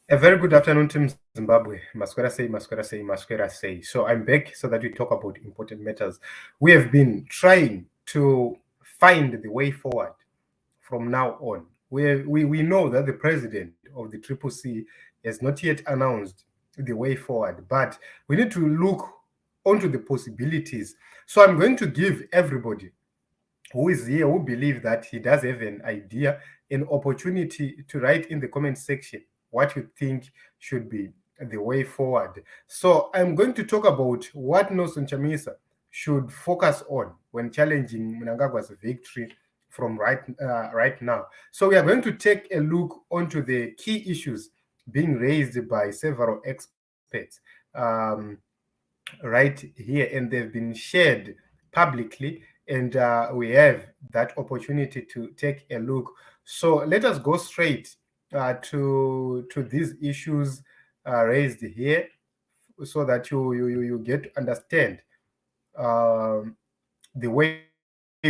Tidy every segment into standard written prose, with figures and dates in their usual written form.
A very good afternoon, Team Zimbabwe. Masquera say, Masquera say, Masquera say. So I'm back so that we talk about important matters. We have been trying to find the way forward from now on. We know that the president of the Triple C has not yet announced the way forward, but we need to look onto the possibilities. So I'm going to give everybody who is here who believe that he does have an idea, an opportunity to write in the comment section what you think should be the way forward. So I'm going to talk about what Nelson Chamisa should focus on when challenging Mnangagwa's victory from right now. So we are going to take a look onto the key issues being raised by several experts um, right here, and they've been shared publicly, and we have that opportunity to take a look. So let us go straight to these issues raised here, so that you get to understand um, the way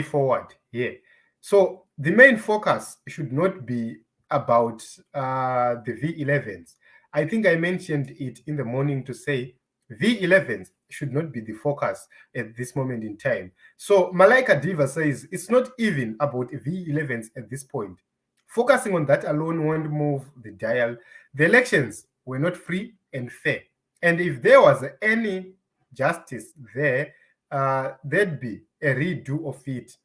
forward here. So the main focus should not be about the V11s. I think I mentioned it in the morning to say V11s should not be the focus at this moment in time. So Malaika Diva says it's not even about V11s at this point. Focusing on that alone won't move the dial. The elections were not free and fair. And if there was any justice there, there'd be a redo of it.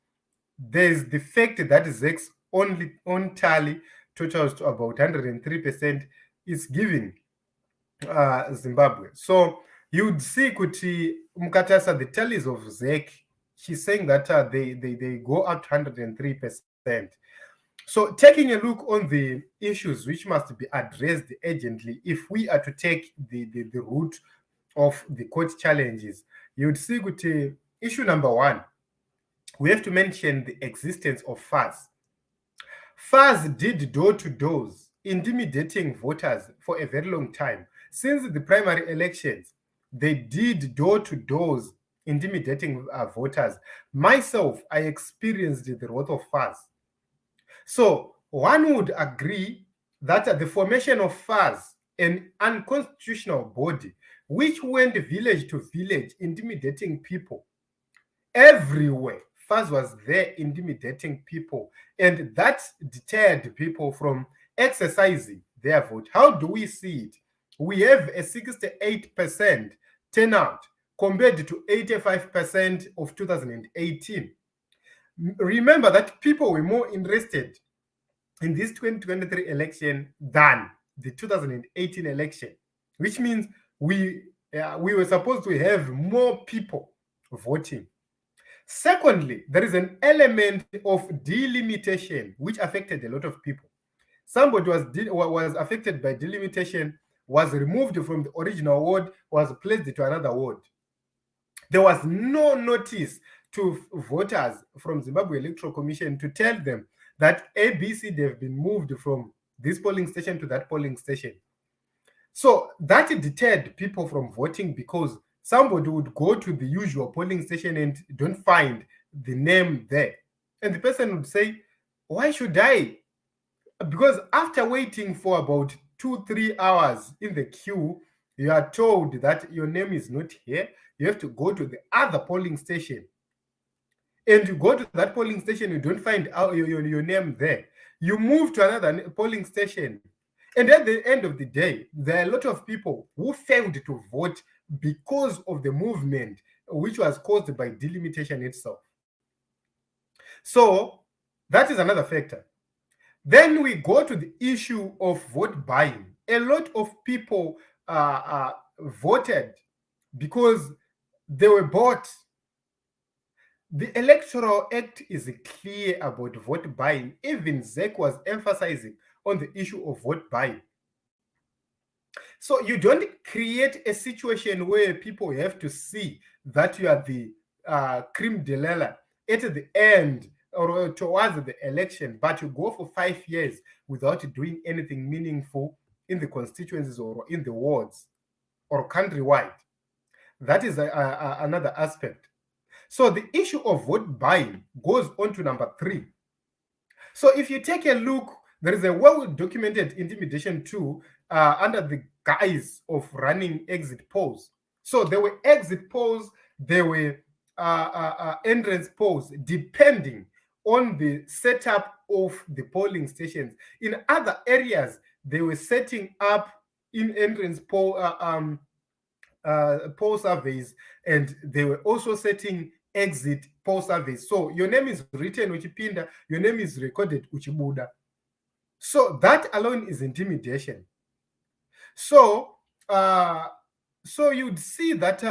There's the fact that Zek's only on tally totals to about 103% is giving Zimbabwe. So you'd see Kuti Mukatasa, the tallies of Zek, she's saying that they go up to 103%. So taking a look on the issues which must be addressed urgently if we are to take the route of the court challenges, you'd see Kuti, issue number one, we have to mention the existence of FAS. FAS did door-to-doors, intimidating voters for a very long time. Since the primary elections, they did door-to-doors, intimidating voters. Myself, I experienced the wrath of FAS. So one would agree that the formation of FAS, an unconstitutional body, which went village to village, intimidating people, everywhere. FAS was there intimidating people, and that deterred people from exercising their vote. How do we see it? We have a 68% turnout compared to 85% of 2018. Remember that people were more interested in this 2023 election than the 2018 election, which means we were supposed to have more people voting. Secondly, there is an element of delimitation which affected a lot of people. Somebody was affected by delimitation, was removed from the original ward, was placed to another ward. There was no notice to voters from Zimbabwe Electoral Commission to tell them that ABC, they've been moved from this polling station to that polling station. So that deterred people from voting, because somebody would go to the usual polling station and don't find the name there. And the person would say, why should I? Because after waiting for about 2-3 hours in the queue, you are told that your name is not here. You have to go to the other polling station. And you go to that polling station, you don't find your name there. You move to another polling station. And at the end of the day, there are a lot of people who failed to vote because of the movement, which was caused by delimitation itself. So that is another factor. Then we go to the issue of vote buying. A lot of people voted because they were bought. The Electoral Act is clear about vote buying. Even ZEC was emphasizing on the issue of vote buying. So you don't create a situation where people have to see that you are the creme de la at the end or towards the election, but you go for 5 years without doing anything meaningful in the constituencies or in the wards or countrywide. That is another aspect. So the issue of vote buying goes on to number 3. So if you take a look There is a well-documented intimidation too under the guise of running exit polls. So there were exit polls, there were entrance polls, depending on the setup of the polling stations. In other areas, they were setting up in entrance poll poll surveys, and they were also setting exit poll surveys. So your name is written uchipinda, your name is recorded uchibuda. So that alone is intimidation. So so you'd see that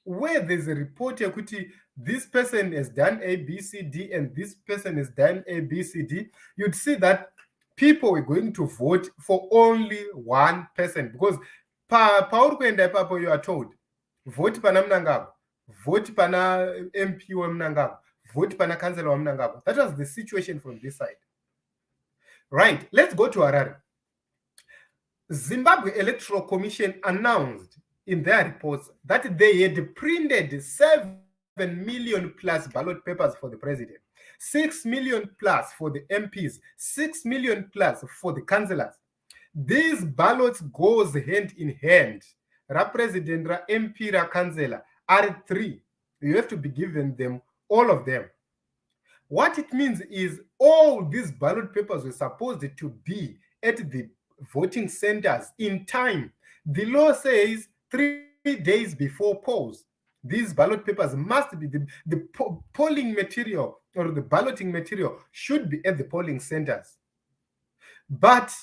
where there's a report equity, this person has done A, B, C, D, and this person has done A, B, C, D, you'd see that people were going to vote for only one person, because pauri kuenda ipapo you are told vote pana Mnangagwa, vote pana MP weMnangagwa, vote pana councillor weMnangagwa. That was the situation from this side. Right, let's go to Harare. Zimbabwe Electoral Commission announced in their reports that they had printed 7 million plus ballot papers for the president, 6 million plus for the MPs, 6 million plus for the councillors. These ballots goes hand in hand. Ra president, ra MP, ra councillor are 3. You have to be given them, all of them. What it means is all these ballot papers were supposed to be at the voting centers in time. The law says 3 days before polls, these ballot papers must be, the polling material or the balloting material should be at the polling centers. But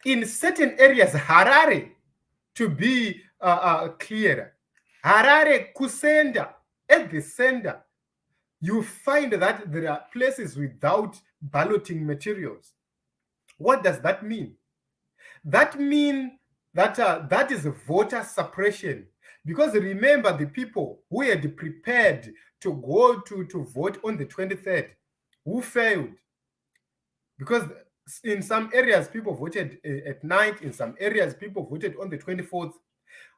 in certain areas, Harare, to be clear, Harare kusenda, at the center, you find that there are places without balloting materials. What does that mean? That means that that is voter suppression. Because remember, the people who had prepared to go to vote on the 23rd, who failed. Because in some areas, people voted at night. In some areas, people voted on the 24th.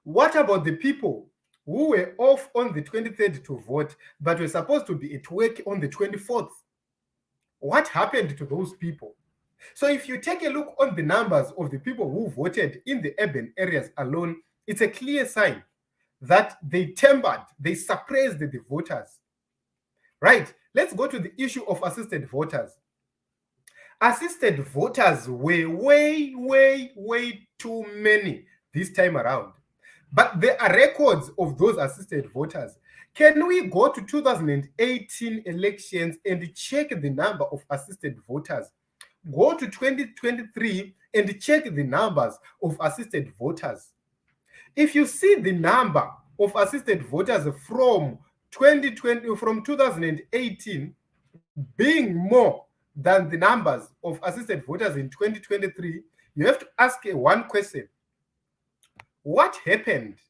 What about the people who were off on the 23rd to vote, but were supposed to be at work on the 24th? What happened to those people? So if you take a look on the numbers of the people who voted in the urban areas alone, it's a clear sign that they tempered, they suppressed the voters. Right? Let's go to the issue of assisted voters. Assisted voters were way too many this time around. But there are records of those assisted voters. Can we go to 2018 elections and check the number of assisted voters? Go to 2023 and check the numbers of assisted voters. If you see the number of assisted voters from 2018 being more than the numbers of assisted voters in 2023, you have to ask one question. What happened?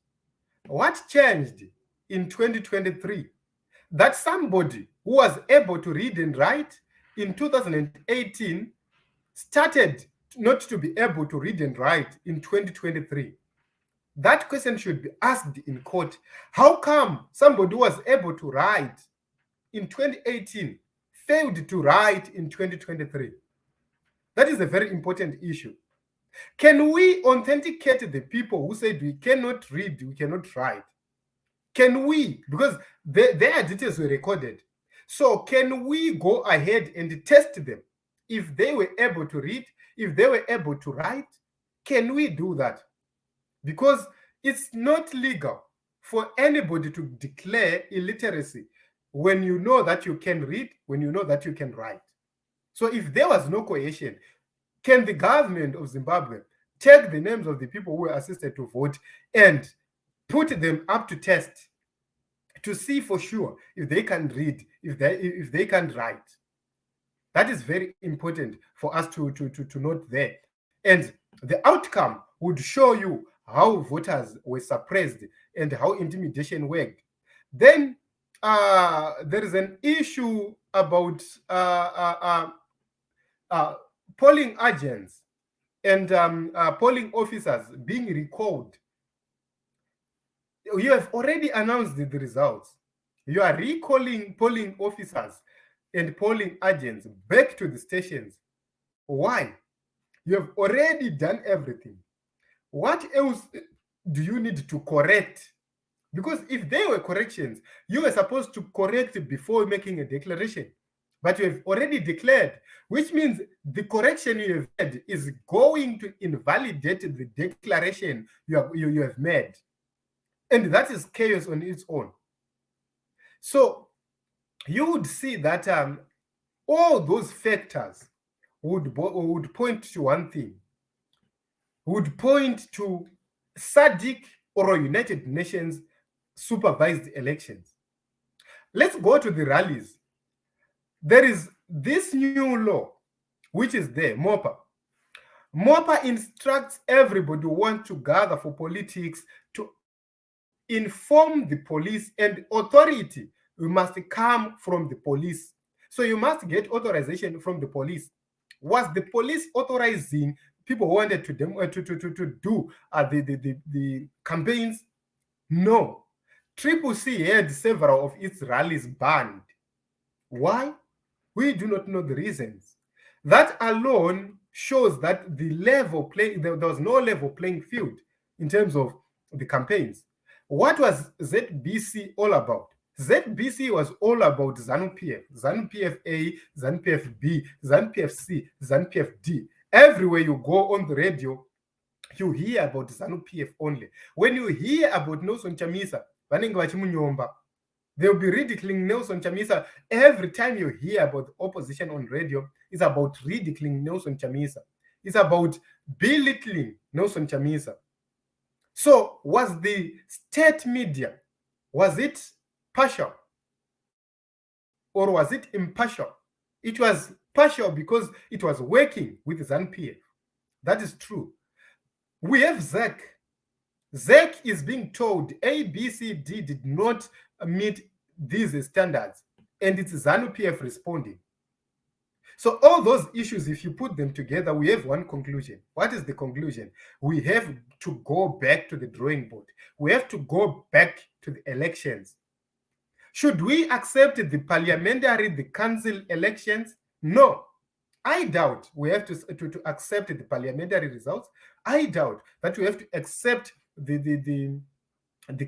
What changed in 2023 that somebody who was able to read and write in 2018 started not to be able to read and write in 2023? That question should be asked in court. How come somebody who was able to write in 2018 failed to write in 2023? That is a very important issue. Can we authenticate the people who said we cannot read, we cannot write? Can we? Because their details were recorded. So can we go ahead and test them? If they were able to read, if they were able to write, can we do that? Because it's not legal for anybody to declare illiteracy when you know that you can read, when you know that you can write. So if there was no coercion, can the government of Zimbabwe take the names of the people who were assisted to vote and put them up to test to see for sure if they can read, if they can write? That is very important for us to note there. And the outcome would show you how voters were suppressed and how intimidation worked. Then there is an issue about polling agents and polling officers being recalled. You have already announced the results. You are recalling polling officers and polling agents back to the stations. Why? You have already done everything. What else do you need to correct? Because if there were corrections, you were supposed to correct before making a declaration. But you have already declared, which means the correction you have made is going to invalidate the declaration you have made. And that is chaos on its own. So you would see that all those factors would point to one thing, would point to SADC or United Nations supervised elections. Let's go to the rallies. There is this new law, which is there, MOPA. MOPA instructs everybody who wants to gather for politics to inform the police, and authority must come from the police. So you must get authorization from the police. Was the police authorizing people who wanted to do the campaigns? No. Triple C had several of its rallies banned. Why? We do not know the reasons. That alone shows that there was no level playing field in terms of the campaigns. What was ZBC all about? ZBC was all about ZANU-PF, ZANU-PF A, ZANU-PF B, ZANU-PF C, ZANU-PF D. Everywhere you go on the radio, you hear about ZANU-PF only. When you hear about Nelson Chamisa, they'll be ridiculing Nelson Chamisa. Every time you hear about the opposition on radio, it's about ridiculing Nelson Chamisa. It's about belittling Nelson Chamisa. So was the state media, was it partial or was it impartial? It was partial because it was working with ZANU-PF. That is true. We have ZEC. ZEC is being told A, B, C, D did not meet these standards, and it's ZANU-PF responding. So all those issues, if you put them together, we have one conclusion. What is the conclusion? We have to go back to the drawing board. We have to go back to the elections. Should we accept the parliamentary, the council elections? No. I doubt we have to accept the parliamentary results. I doubt that we have to accept the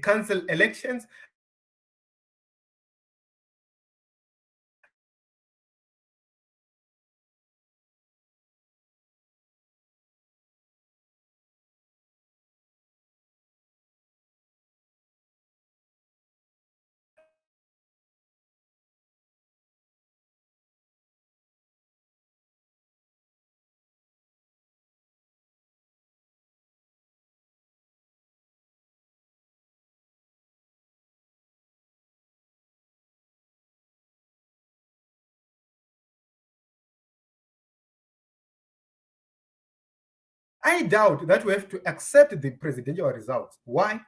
council elections. I doubt that we have to accept the presidential results. Why?